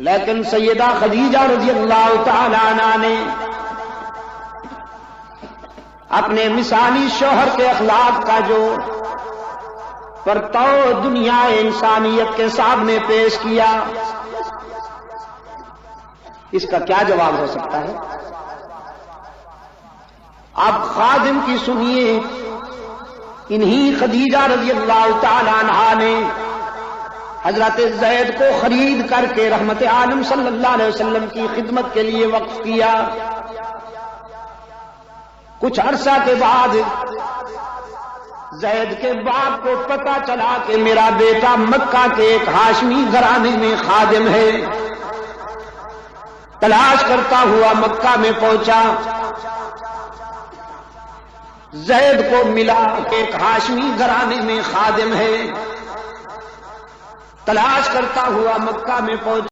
लेकिन सैयदा खदीजा रज़ी अल्लाह तआला अन्हा ने अपने मिसाली शौहर के अखलाक का जो परताव दुनिया इंसानियत के सामने पेश किया, इसका क्या जवाब हो सकता है? आप खादिम की सुनिए। इन्हीं खदीजा रज़ी अल्लाह तआला अन्हा ने हजरत ज़ैद को खरीद करके रहमत आलम सल्लल्लाहु अलैहि वसल्लम की खिदमत के लिए वक्फ किया। कुछ अरसा के बाद ज़ैद के बाप को पता चला कि मेरा बेटा मक्का के एक हाशमी घराने में खादिम है। तलाश करता हुआ मक्का में पहुंचा, ज़ैद को मिला एक हाशमी घराने में खादिम है। तलाश करता हुआ मक्का में पहुंचा।